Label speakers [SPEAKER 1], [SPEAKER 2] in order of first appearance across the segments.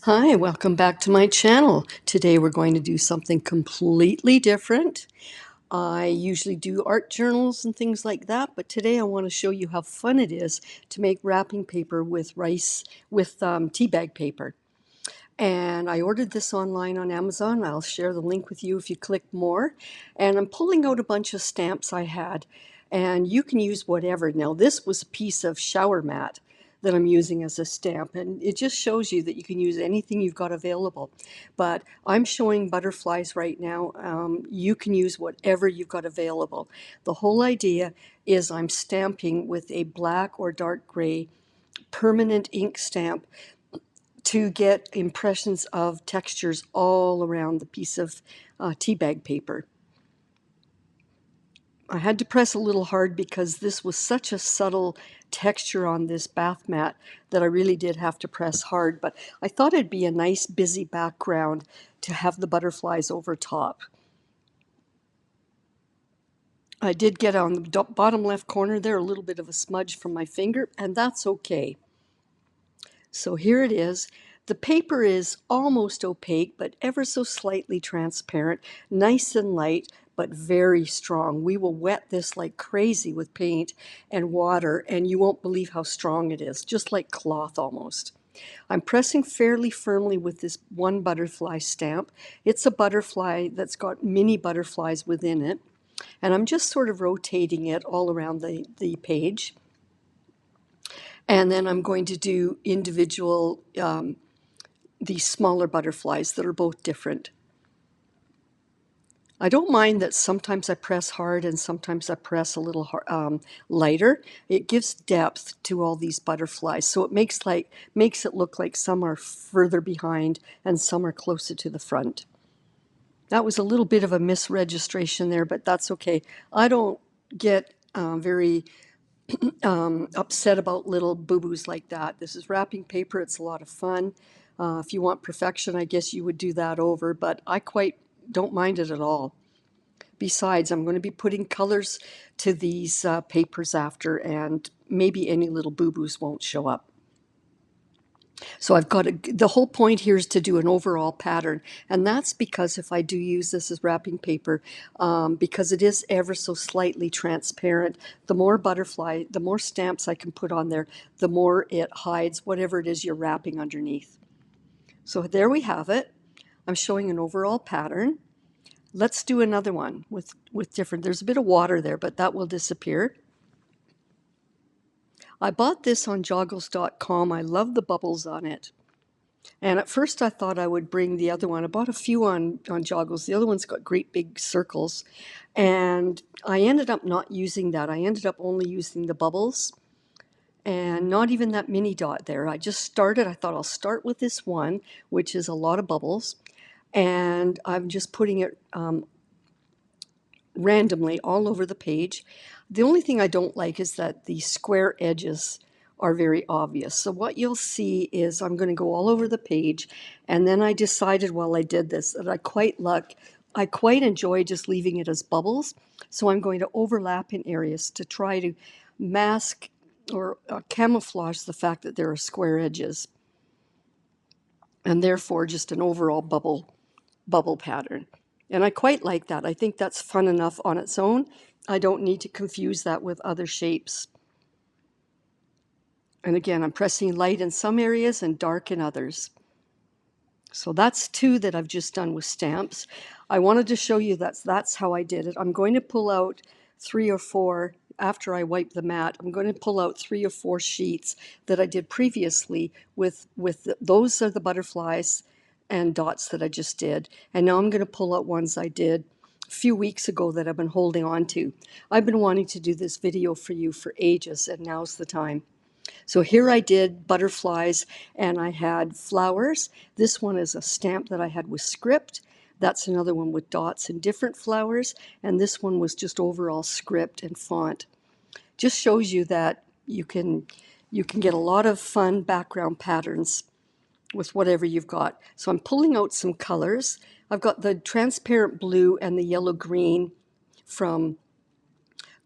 [SPEAKER 1] Hi, welcome back to my channel. Today we're going to do something completely different. I usually do art journals and things like that, but today I want to show you how fun it is to make wrapping paper with tea bag paper. And I ordered this online on Amazon. I'll share the link with you if you click more. And I'm pulling out a bunch of stamps I had, and you can use whatever. Now, this was a piece of shower mat that I'm using as a stamp, and it just shows you that you can use anything you've got available. But I'm showing butterflies right now. You can use whatever you've got available. The whole idea is I'm stamping with a black or dark gray permanent ink stamp to get impressions of textures all around the piece of tea bag paper. I had to press a little hard because this was such a subtle texture on this bath mat that I really did have to press hard, but I thought it'd be a nice busy background to have the butterflies over top. I did get on the bottom left corner there a little bit of a smudge from my finger, and that's okay. So here it is. The paper is almost opaque, but ever so slightly transparent, nice and light, but very strong. We will wet this like crazy with paint and water, and you won't believe how strong it is, just like cloth almost. I'm pressing fairly firmly with this one butterfly stamp. It's a butterfly that's got mini butterflies within it, and I'm just sort of rotating it all around the page. And then I'm going to do individual, these smaller butterflies that are both different. I don't mind that sometimes I press hard and sometimes I press a little lighter. It gives depth to all these butterflies, so it makes it look like some are further behind and some are closer to the front. That was a little bit of a misregistration there, but that's okay. I don't get very upset about little boo-boos like that. This is wrapping paper. It's a lot of fun. If you want perfection, I guess you would do that over, but I quite don't mind it at all. Besides, I'm going to be putting colors to these papers after, and maybe any little boo-boos won't show up. So the whole point here is to do an overall pattern, and that's because if I do use this as wrapping paper, because it is ever so slightly transparent, the more stamps I can put on there, the more it hides whatever it is you're wrapping underneath. So there we have it. I'm showing an overall pattern. Let's do another one with different, there's a bit of water there, but that will disappear. I bought this on Joggles.com. I love the bubbles on it. And at first I thought I would bring the other one. I bought a few on Joggles. The other one's got great big circles. And I ended up not using that. I ended up only using the bubbles and not even that mini dot there. I thought I'll start with this one, which is a lot of bubbles. And I'm just putting it randomly all over the page. The only thing I don't like is that the square edges are very obvious. So what you'll see is I'm going to go all over the page, and then I decided while I did this that I quite enjoy just leaving it as bubbles. So I'm going to overlap in areas to try to mask or camouflage the fact that there are square edges, and therefore just an overall bubble pattern. And I quite like that. I think that's fun enough on its own. I don't need to confuse that with other shapes. And again, I'm pressing light in some areas and dark in others. So that's two that I've just done with stamps. I wanted to show you that's how I did it. I'm going to pull out 3 or 4 after I wipe the mat. I'm going to pull out 3 or 4 sheets that I did previously those are the butterflies and dots that I just did. And now I'm going to pull out ones I did a few weeks ago that I've been holding on to. I've been wanting to do this video for you for ages, and now's the time. So here I did butterflies and I had flowers. This one is a stamp that I had with script. That's another one with dots and different flowers. And this one was just overall script and font. Just shows you that you can get a lot of fun background patterns with whatever you've got. So I'm pulling out some colors. I've got the transparent blue and the yellow green from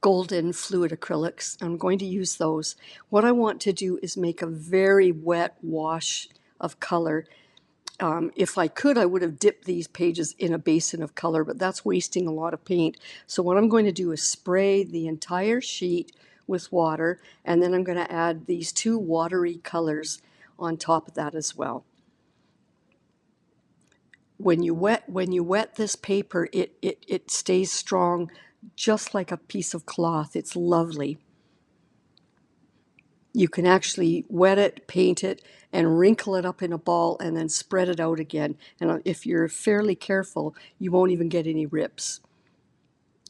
[SPEAKER 1] golden fluid acrylics. I'm going to use those. What I want to do is make a very wet wash of color If I could, I would have dipped these pages in a basin of color, but that's wasting a lot of paint. So what I'm going to do is spray the entire sheet with water, and then I'm going to add these two watery colors on top of that as well. When you wet this paper, it stays strong just like a piece of cloth. It's lovely. You can actually wet it, paint it, and wrinkle it up in a ball and then spread it out again. And if you're fairly careful, you won't even get any rips.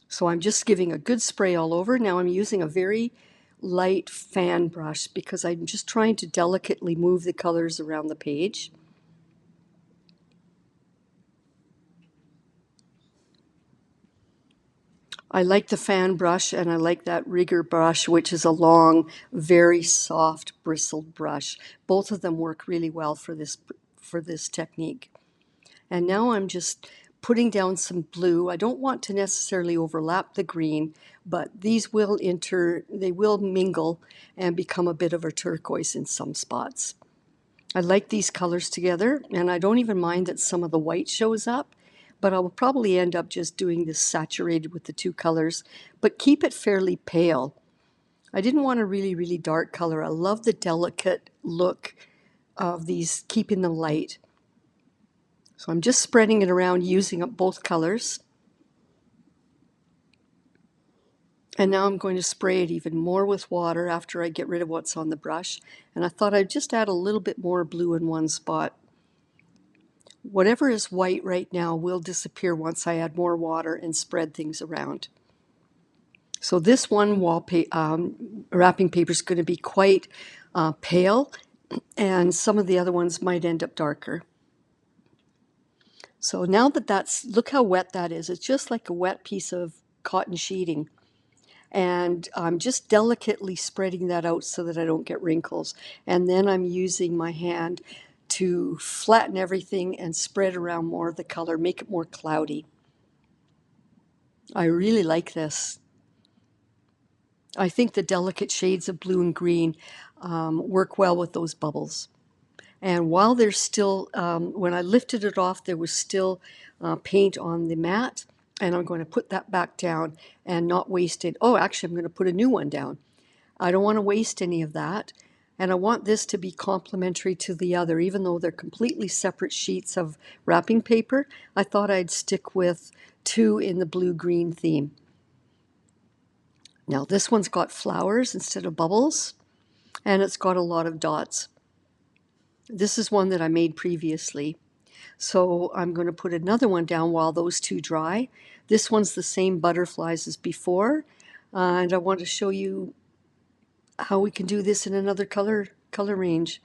[SPEAKER 1] So I'm just giving a good spray all over. Now I'm using a very light fan brush because I'm just trying to delicately move the colors around the page. I like the fan brush and I like that rigger brush, which is a long, very soft bristled brush. Both of them work really well for this technique. And now I'm just putting down some blue. I don't want to necessarily overlap the green, but these will they will mingle and become a bit of a turquoise in some spots. I like these colors together, and I don't even mind that some of the white shows up, but I will probably end up just doing this saturated with the two colors, but keep it fairly pale. I didn't want a really, really dark color. I love the delicate look of these, keeping them light. So I'm just spreading it around using up both colors. And now I'm going to spray it even more with water after I get rid of what's on the brush. And I thought I'd just add a little bit more blue in one spot. Whatever is white right now will disappear once I add more water and spread things around. So this one wrapping paper is going to be quite pale, and some of the other ones might end up darker. So now look how wet that is. It's just like a wet piece of cotton sheeting. And I'm just delicately spreading that out so that I don't get wrinkles. And then I'm using my hand to flatten everything and spread around more of the color, make it more cloudy. I really like this. I think the delicate shades of blue and green work well with those bubbles. And while there's still, when I lifted it off, there was still paint on the mat. And I'm going to put that back down and not waste it. Oh, actually, I'm going to put a new one down. I don't want to waste any of that. And I want this to be complementary to the other. Even though they're completely separate sheets of wrapping paper, I thought I'd stick with two in the blue-green theme. Now this one's got flowers instead of bubbles, and it's got a lot of dots. This is one that I made previously. So I'm going to put another one down while those two dry. This one's the same butterflies as before, and I want to show you how we can do this in another color range.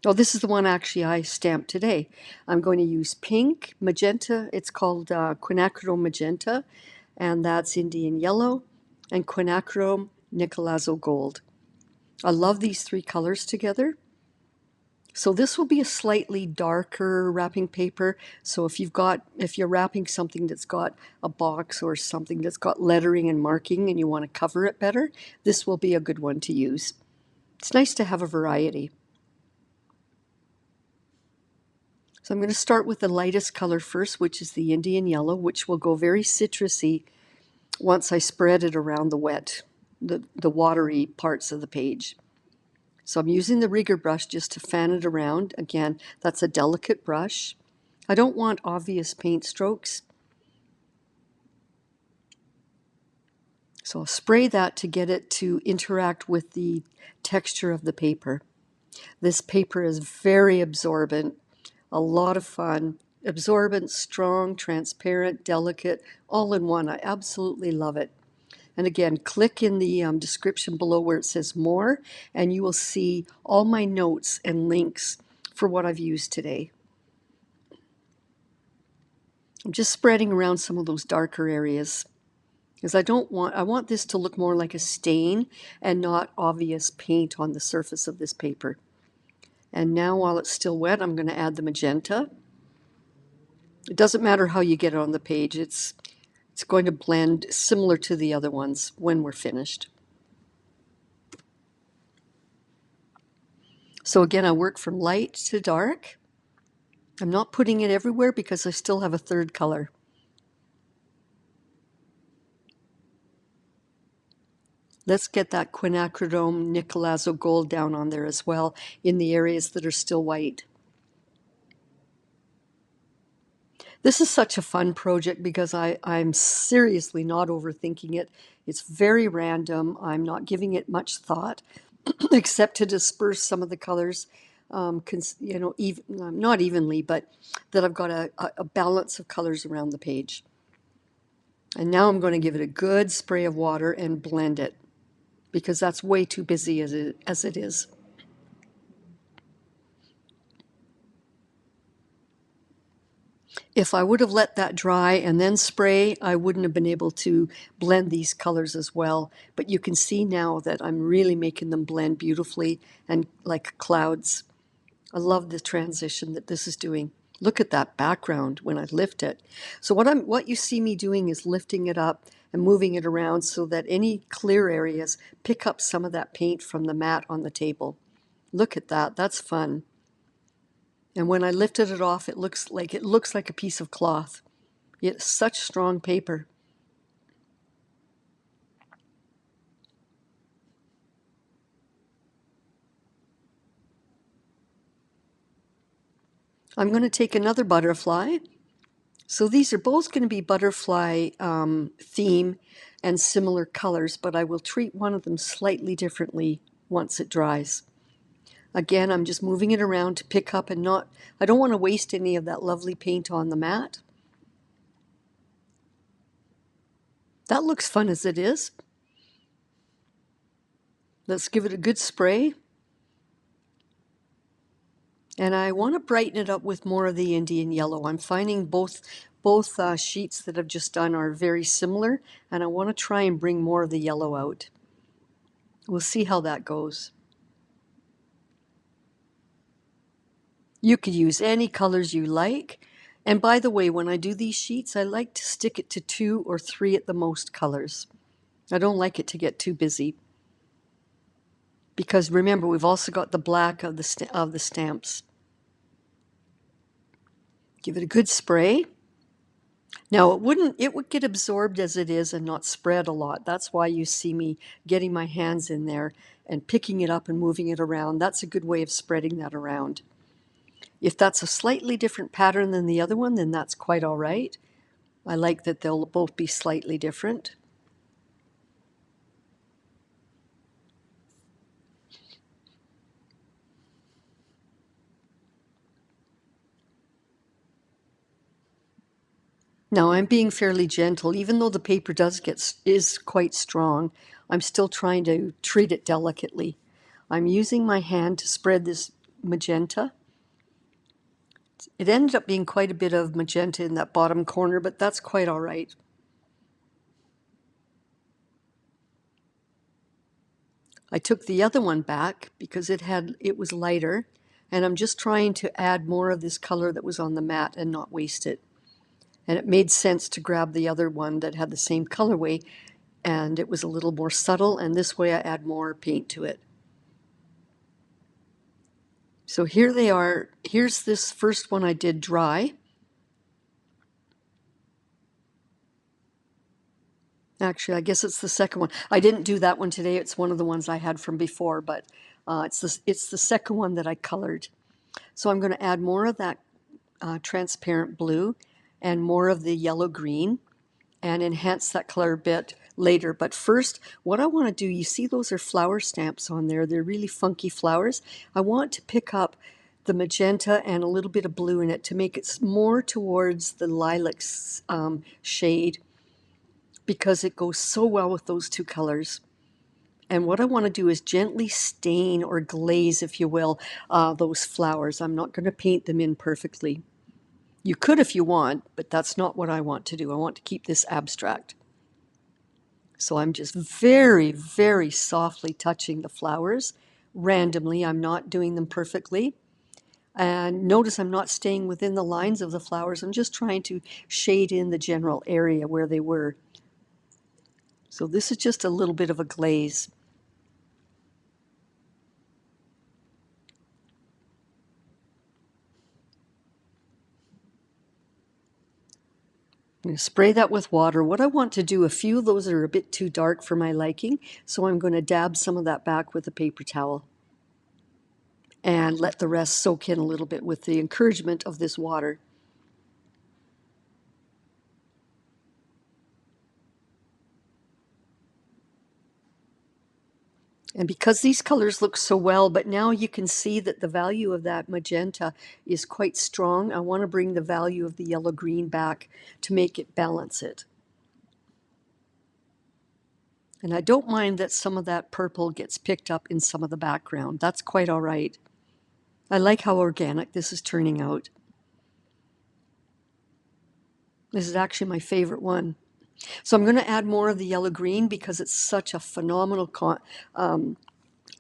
[SPEAKER 1] Oh, this is the one actually I stamped today. I'm going to use pink, magenta. It's called Quinacridone Magenta, and that's Indian Yellow, and Quinacridone Nicolazo Gold. I love these three colors together. So this will be a slightly darker wrapping paper. So if you're wrapping something that's got a box or something that's got lettering and marking and you want to cover it better, this will be a good one to use. It's nice to have a variety. So I'm going to start with the lightest color first, which is the Indian Yellow, which will go very citrusy once I spread it around the watery parts of the page. So I'm using the rigger brush just to fan it around. Again, that's a delicate brush. I don't want obvious paint strokes. So I'll spray that to get it to interact with the texture of the paper. This paper is very absorbent, a lot of fun. Absorbent, strong, transparent, delicate, all in one. I absolutely love it. And again, click in the description below where it says more, and you will see all my notes and links for what I've used today. I'm just spreading around some of those darker areas because I want this to look more like a stain and not obvious paint on the surface of this paper. And now while it's still wet, I'm going to add the magenta. It doesn't matter how you get it on the page. It's going to blend similar to the other ones when we're finished. So again, I work from light to dark. I'm not putting it everywhere because I still have a third color. Let's get that Quinacridone Nicolazo gold down on there as well in the areas that are still white. This is such a fun project because I'm seriously not overthinking it. It's very random. I'm not giving it much thought except to disperse some of the colors, not evenly, but that I've got a balance of colors around the page. And now I'm going to give it a good spray of water and blend it because that's way too busy as it is. If I would have let that dry and then spray, I wouldn't have been able to blend these colors as well. But you can see now that I'm really making them blend beautifully and like clouds. I love the transition that this is doing. Look at that background when I lift it. So what you see me doing is lifting it up and moving it around so that any clear areas pick up some of that paint from the mat on the table. Look at that. That's fun. And when I lifted it off, it looks like a piece of cloth. It's such strong paper. I'm going to take another butterfly. So these are both going to be butterfly theme and similar colors, but I will treat one of them slightly differently once it dries. Again, I'm just moving it around to pick up and I don't want to waste any of that lovely paint on the mat. That looks fun as it is. Let's give it a good spray. And I want to brighten it up with more of the Indian yellow. I'm finding both sheets that I've just done are very similar, and I want to try and bring more of the yellow out. We'll see how that goes. You could use any colors you like. And by the way, when I do these sheets, I like to stick it to 2 or 3 at the most colors. I don't like it to get too busy. Because remember, we've also got the black of the stamps. Give it a good spray. Now it would get absorbed as it is and not spread a lot. That's why you see me getting my hands in there and picking it up and moving it around. That's a good way of spreading that around. If that's a slightly different pattern than the other one, then that's quite all right. I like that they'll both be slightly different. Now I'm being fairly gentle, even though the paper is quite strong. I'm still trying to treat it delicately. I'm using my hand to spread this magenta. It ended up being quite a bit of magenta in that bottom corner, but that's quite all right. I took the other one back because it was lighter, and I'm just trying to add more of this color that was on the mat and not waste it. And it made sense to grab the other one that had the same colorway, and it was a little more subtle, and this way I add more paint to it. So here they are. Here's this first one I did dry. Actually, I guess it's the second one. I didn't do that one today. It's one of the ones I had from before, but it's the second one that I colored. So I'm going to add more of that transparent blue and more of the yellow green and enhance that color a bit later. But first, what I want to do, you see those are flower stamps on there. They're really funky flowers. I want to pick up the magenta and a little bit of blue in it to make it more towards the lilac shade, because it goes so well with those two colors. And what I want to do is gently stain or glaze, if you will, those flowers. I'm not going to paint them in perfectly. You could if you want, but that's not what I want to do. I want to keep this abstract. So I'm just very, very softly touching the flowers randomly. I'm not doing them perfectly. And notice I'm not staying within the lines of the flowers. I'm just trying to shade in the general area where they were. So this is just a little bit of a glaze. Spray that with water. What I want to do, a few of those are a bit too dark for my liking, so I'm going to dab some of that back with a paper towel and let the rest soak in a little bit with the encouragement of this water. And because these colors look so well, but now you can see that the value of that magenta is quite strong, I want to bring the value of the yellow-green back to make it balance it. And I don't mind that some of that purple gets picked up in some of the background. That's quite all right. I like how organic this is turning out. This is actually my favorite one. So I'm going to add more of the yellow-green because it's such a phenomenal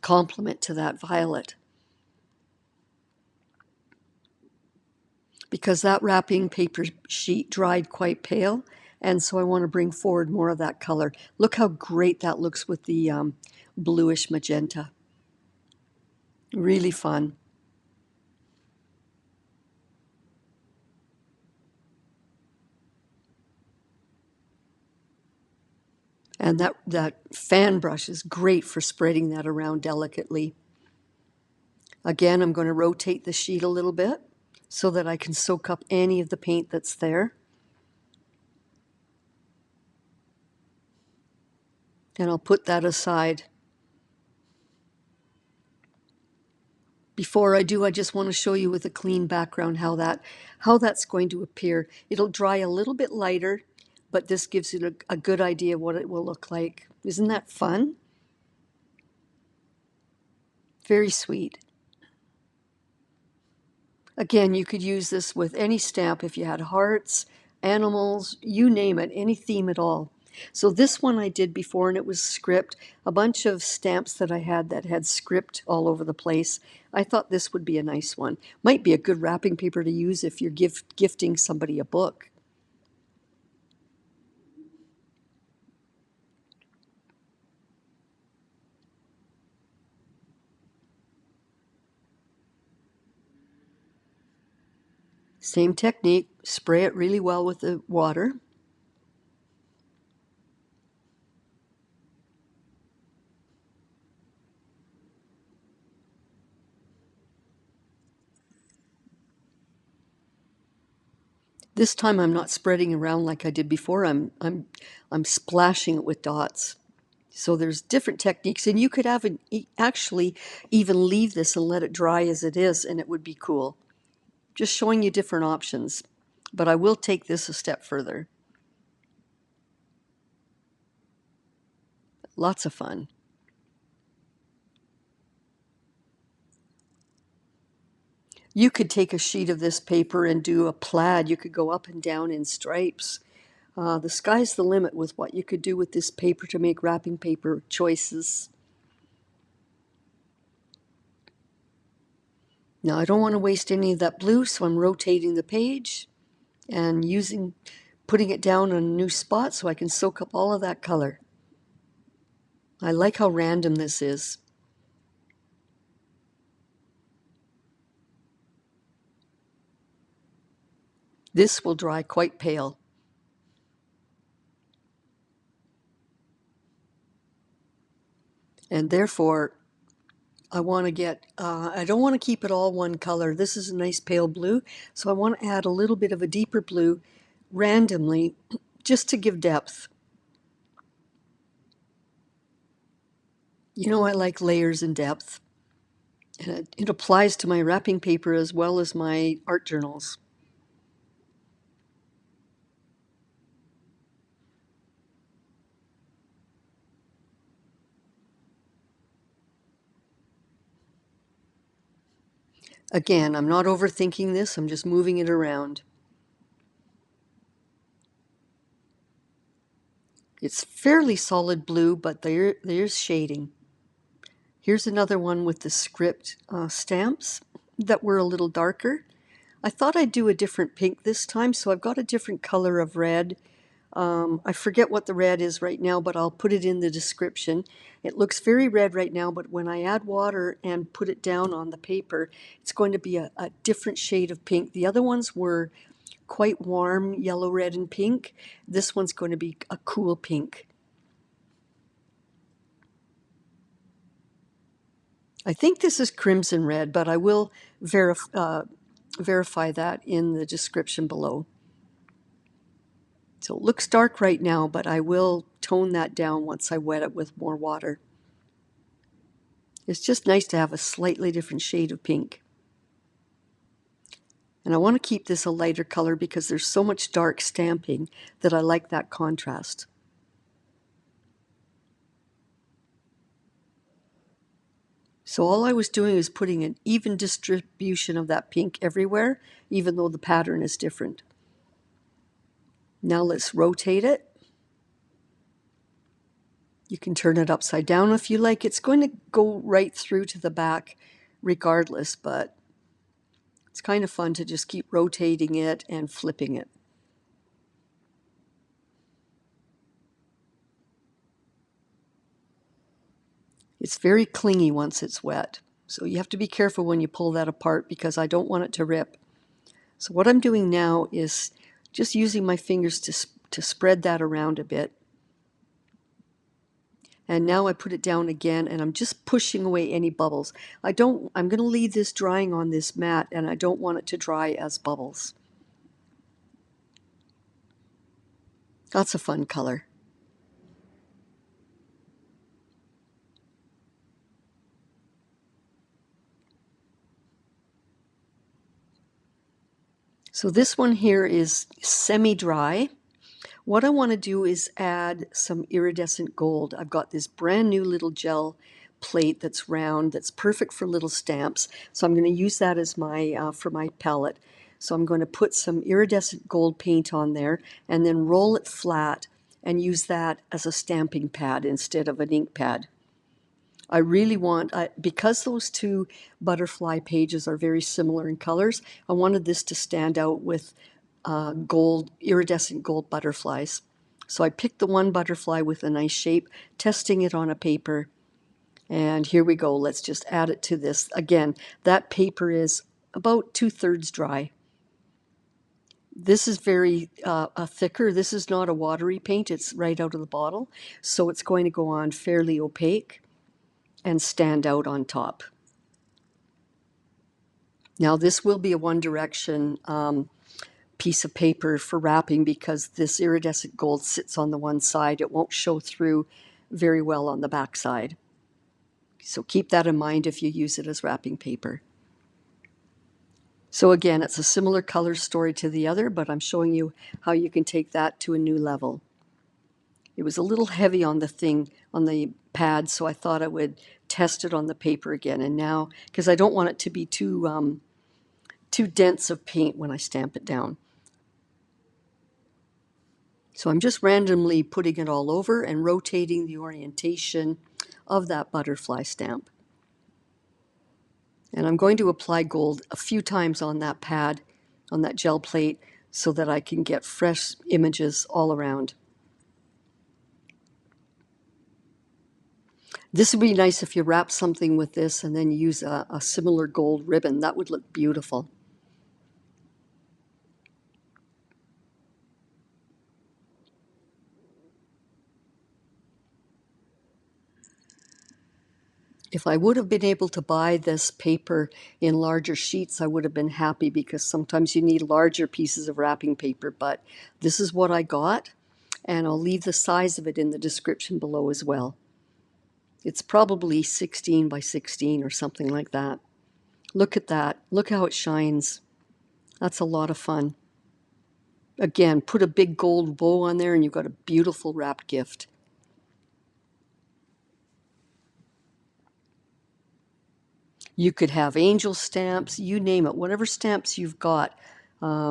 [SPEAKER 1] complement to that violet. Because that wrapping paper sheet dried quite pale, and so I want to bring forward more of that color. Look how great that looks with the bluish magenta. Really fun. And that fan brush is great for spreading that around delicately. Again, I'm going to rotate the sheet a little bit so that I can soak up any of the paint that's there. And I'll put that aside. Before I do, I just want to show you with a clean background how that's going to appear. It'll dry a little bit lighter, but this gives you a good idea of what it will look like. Isn't that fun? Very sweet. Again, you could use this with any stamp if you had hearts, animals, you name it, any theme at all. So this one I did before, and it was script, a bunch of stamps that I had that had script all over the place. I thought this would be a nice one. Might be a good wrapping paper to use if you're gifting somebody a book. Same technique, spray it really well with the water. This time I'm not spreading around like I did before. I'm splashing it with dots. So there's different techniques, and you could have actually even leave this and let it dry as it is, and it would be cool. Just showing you different options. But I will take this a step further. Lots of fun. You could take a sheet of this paper and do a plaid. You could go up and down in stripes. The sky's the limit with what you could do with this paper to make wrapping paper choices. Now I don't want to waste any of that blue, so I'm rotating the page and putting it down on a new spot so I can soak up all of that color. I like how random this is. This will dry quite pale. And therefore, I want to I don't want to keep it all one color. This is a nice pale blue, so I want to add a little bit of a deeper blue randomly just to give depth. You know, I like layers and depth. And it applies to my wrapping paper as well as my art journals. Again, I'm not overthinking this, I'm just moving it around. It's fairly solid blue, but there's shading. Here's another one with the script stamps that were a little darker. I thought I'd do a different pink this time, so I've got a different color of red. I forget what the red is right now, but I'll put it in the description. It looks very red right now, but when I add water and put it down on the paper, it's going to be a different shade of pink. The other ones were quite warm yellow, red, and pink. This one's going to be a cool pink. I think this is crimson red, but I will verify that in the description below. So it looks dark right now, but I will tone that down once I wet it with more water. It's just nice to have a slightly different shade of pink. And I want to keep this a lighter color because there's so much dark stamping that I like that contrast. So all I was doing is putting an even distribution of that pink everywhere, even though the pattern is different. Now let's rotate it. You can turn it upside down if you like. It's going to go right through to the back regardless, but it's kind of fun to just keep rotating it and flipping it. It's very clingy once it's wet, so you have to be careful when you pull that apart because I don't want it to rip. So what I'm doing now is just using my fingers to spread that around a bit. And now I put it down again and I'm just pushing away any bubbles. I'm going to leave this drying on this mat and I don't want it to dry as bubbles. That's a fun color. So this one here is semi-dry. What I want to do is add some iridescent gold. I've got this brand new little gel plate that's round, that's perfect for little stamps. So I'm going to use that as my for my palette. So I'm going to put some iridescent gold paint on there and then roll it flat and use that as a stamping pad instead of an ink pad. I really want, because those two butterfly pages are very similar in colors, I wanted this to stand out with gold, iridescent gold butterflies. So I picked the one butterfly with a nice shape, testing it on a paper. And here we go. Let's just add it to this. Again, that paper is about 2/3 dry. This is very thicker. This is not a watery paint. It's right out of the bottle. So it's going to go on fairly opaque and stand out on top. Now this will be a One Direction piece of paper for wrapping because this iridescent gold sits on the one side. It won't show through very well on the back side. So keep that in mind if you use it as wrapping paper. So again, it's a similar color story to the other, but I'm showing you how you can take that to a new level. It was a little heavy on the thing, on the pad, so I thought I would test it on the paper again. And now, because I don't want it to be too dense of paint when I stamp it down. So I'm just randomly putting it all over and rotating the orientation of that butterfly stamp. And I'm going to apply gold a few times on that pad, on that gel plate, so that I can get fresh images all around. This would be nice if you wrap something with this and then use a similar gold ribbon. That would look beautiful. If I would have been able to buy this paper in larger sheets, I would have been happy because sometimes you need larger pieces of wrapping paper, but this is what I got, and I'll leave the size of it in the description below as well. It's probably 16 by 16 or something like that. Look at that. Look how it shines. That's a lot of fun. Again, put a big gold bow on there and you've got a beautiful wrapped gift. You could have angel stamps, you name it, whatever stamps you've got.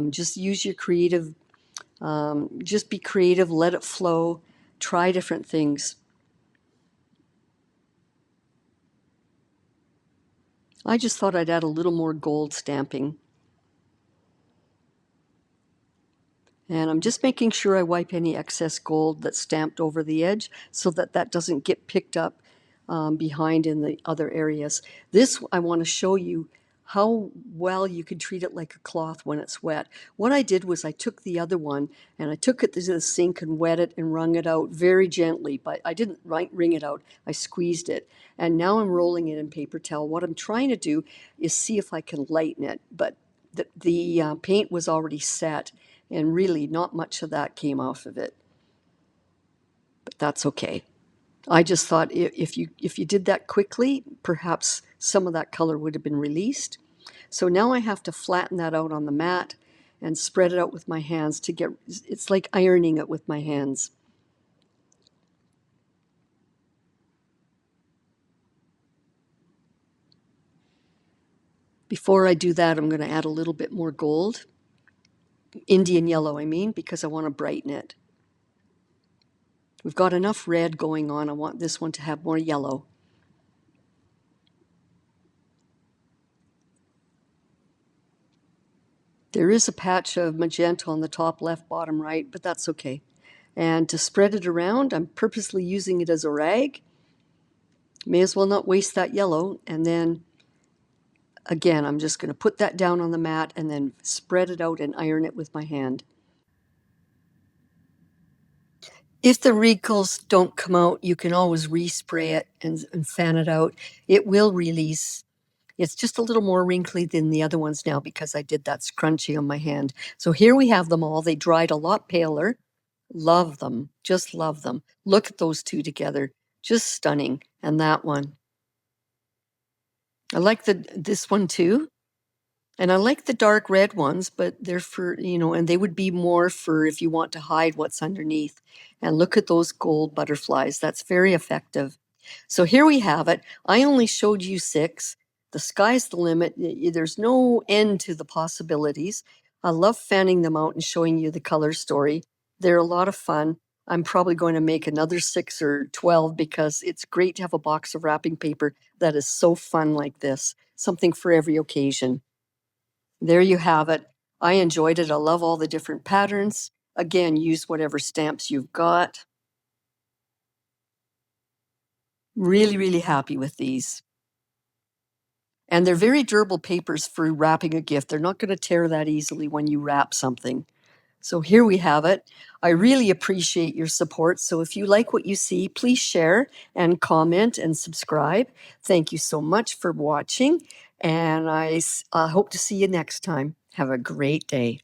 [SPEAKER 1] Just use your creative, just be creative, let it flow, try different things. I just thought I'd add a little more gold stamping. And I'm just making sure I wipe any excess gold that's stamped over the edge so that that doesn't get picked up behind in the other areas. This, I want to show you how well you can treat it like a cloth when it's wet. What I did was I took the other one and I took it to the sink and wet it and wrung it out very gently, but I didn't wring it out. I squeezed it. And now I'm rolling it in paper towel. What I'm trying to do is see if I can lighten it, but the paint was already set and really not much of that came off of it. But that's okay. I just thought if you did that quickly, perhaps some of that color would have been released. So now I have to flatten that out on the mat and spread it out with my hands to get, it's like ironing it with my hands. Before I do that, I'm going to add a little bit more gold, Indian yellow, I mean, because I want to brighten it. We've got enough red going on. I want this one to have more yellow. There is a patch of magenta on the top left, bottom right, but that's okay. And to spread it around, I'm purposely using it as a rag. May as well not waste that yellow. And then again, I'm just going to put that down on the mat and then spread it out and iron it with my hand. If the wrinkles don't come out, you can always respray it and fan it out. It will release. It's just a little more wrinkly than the other ones now because I did that scrunchie on my hand. So here we have them all. They dried a lot paler. Love them. Just love them. Look at those two together. Just stunning. And that one. I like this one too. And I like the dark red ones, but they're for, and they would be more for if you want to hide what's underneath. And look at those gold butterflies. That's very effective. So here we have it. I only showed you 6. The sky's the limit. There's no end to the possibilities. I love fanning them out and showing you the color story. They're a lot of fun. I'm probably going to make another 6 or 12 because it's great to have a box of wrapping paper that is so fun like this. Something for every occasion. There you have it. I enjoyed it. I love all the different patterns. Again, use whatever stamps you've got. Really, really happy with these. And they're very durable papers for wrapping a gift. They're not going to tear that easily when you wrap something. So here we have it. I really appreciate your support. So if you like what you see, please share and comment and subscribe. Thank you so much for watching. And I hope to see you next time. Have a great day.